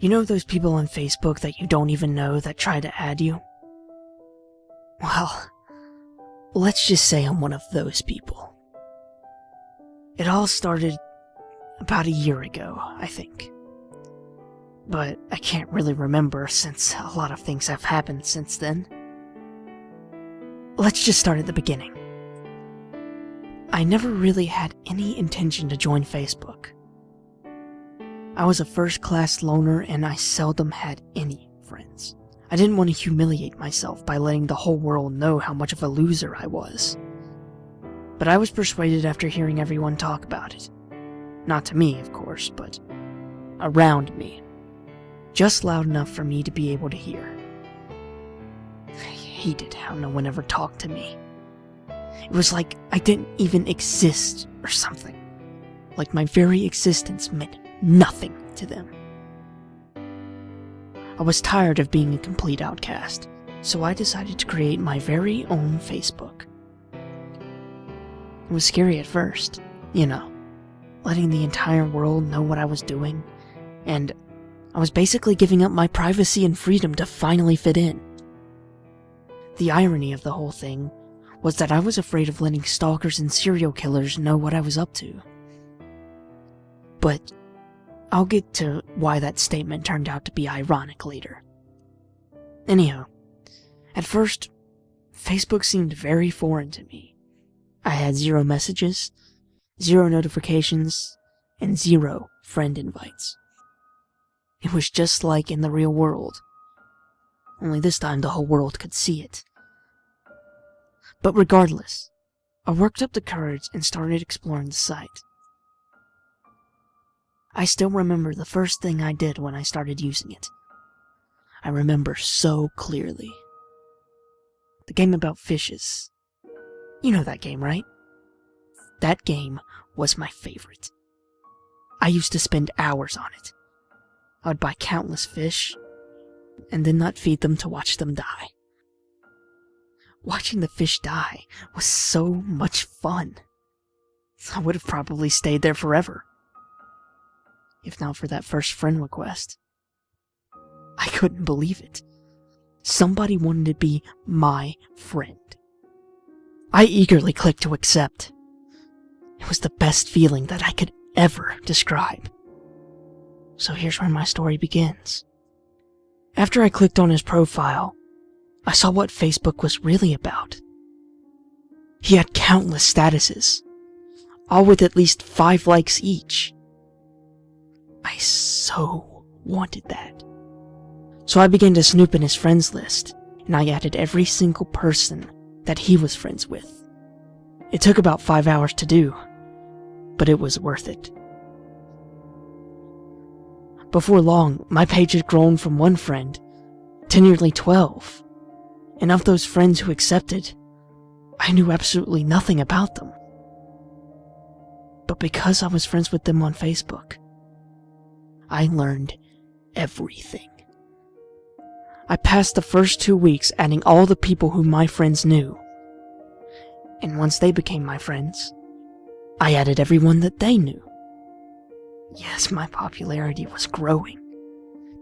You know those people on Facebook that you don't even know that try to add you? Well, let's just say I'm one of those people. It all started about a year ago, I think. But I can't really remember since a lot of things have happened since then. Let's just start at the beginning. I never really had any intention to join Facebook. I was a first-class loner and I seldom had any friends. I didn't want to humiliate myself by letting the whole world know how much of a loser I was. But I was persuaded after hearing everyone talk about it. Not to me, of course, but around me. Just loud enough for me to be able to hear. I hated how no one ever talked to me. It was like I didn't even exist or something. Like my very existence meant nothing to them. I was tired of being a complete outcast, so I decided to create my very own Facebook. It was scary at first, you know, letting the entire world know what I was doing, and I was basically giving up my privacy and freedom to finally fit in. The irony of the whole thing was that I was afraid of letting stalkers and serial killers know what I was up to. But I'll get to why that statement turned out to be ironic later. Anyhow, at first, Facebook seemed very foreign to me. I had 0 messages, 0 notifications, and 0 friend invites. It was just like in the real world, only this time the whole world could see it. But regardless, I worked up the courage and started exploring the site. I still remember the first thing I did when I started using it. I remember so clearly. The game about fishes. You know that game, right? That game was my favorite. I used to spend hours on it. I would buy countless fish, and then not feed them to watch them die. Watching the fish die was so much fun. I would have probably stayed there forever. If not for that first friend request. I couldn't believe it. Somebody wanted to be my friend. I eagerly clicked to accept. It was the best feeling that I could ever describe. So here's where my story begins. After I clicked on his profile, I saw what Facebook was really about. He had countless statuses, all with at least 5 likes each. I so wanted that. So I began to snoop in his friends list, and I added every single person that he was friends with. It took about 5 hours to do, but it was worth it. Before long, my page had grown from 1 friend to nearly 12, and of those friends who accepted, I knew absolutely nothing about them. But because I was friends with them on Facebook, I learned everything. I passed the first 2 weeks adding all the people who my friends knew. And once they became my friends, I added everyone that they knew. Yes, my popularity was growing.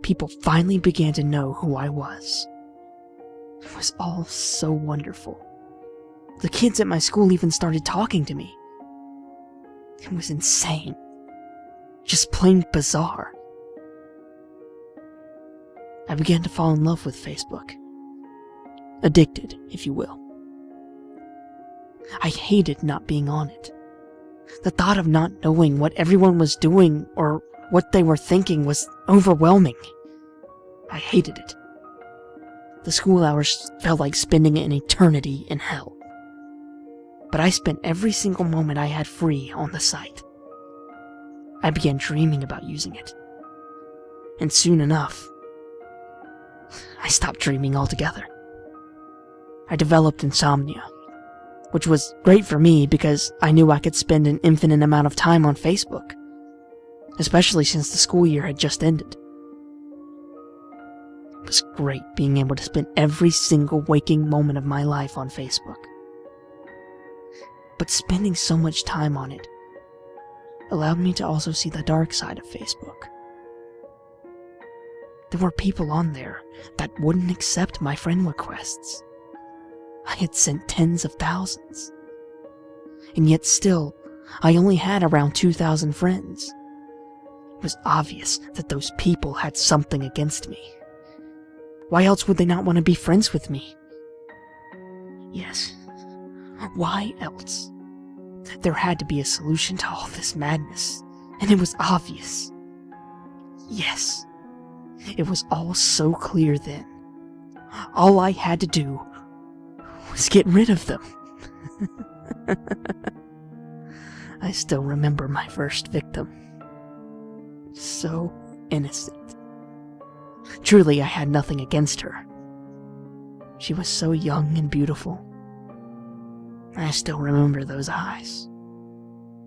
People finally began to know who I was. It was all so wonderful. The kids at my school even started talking to me. It was insane. Just plain bizarre. I began to fall in love with Facebook. Addicted, if you will. I hated not being on it. The thought of not knowing what everyone was doing or what they were thinking was overwhelming. I hated it. The school hours felt like spending an eternity in hell. But I spent every single moment I had free on the site. I began dreaming about using it. And soon enough, I stopped dreaming altogether. I developed insomnia, which was great for me because I knew I could spend an infinite amount of time on Facebook, especially since the school year had just ended. It was great being able to spend every single waking moment of my life on Facebook. But spending so much time on it allowed me to also see the dark side of Facebook. There were people on there that wouldn't accept my friend requests. I had sent tens of thousands. And yet still, I only had around 2,000 friends. It was obvious that those people had something against me. Why else would they not want to be friends with me? Yes, why else? There had to be a solution to all this madness, and it was obvious. Yes, it was all so clear then. All I had to do was get rid of them. I still remember my first victim. So innocent. Truly, I had nothing against her. She was so young and beautiful. I still remember those eyes.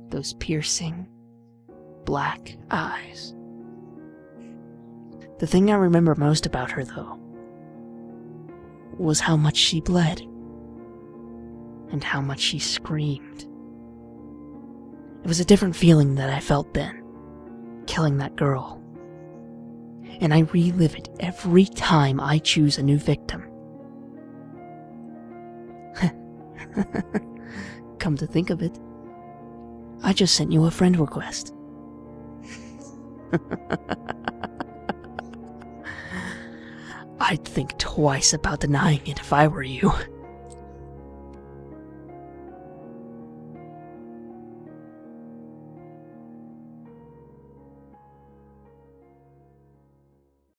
Those piercing, black eyes. The thing I remember most about her, though, was how much she bled. And how much she screamed. It was a different feeling that I felt then, killing that girl. And I relive it every time I choose a new victim. Come to think of it, I just sent you a friend request. I'd think twice about denying it if I were you.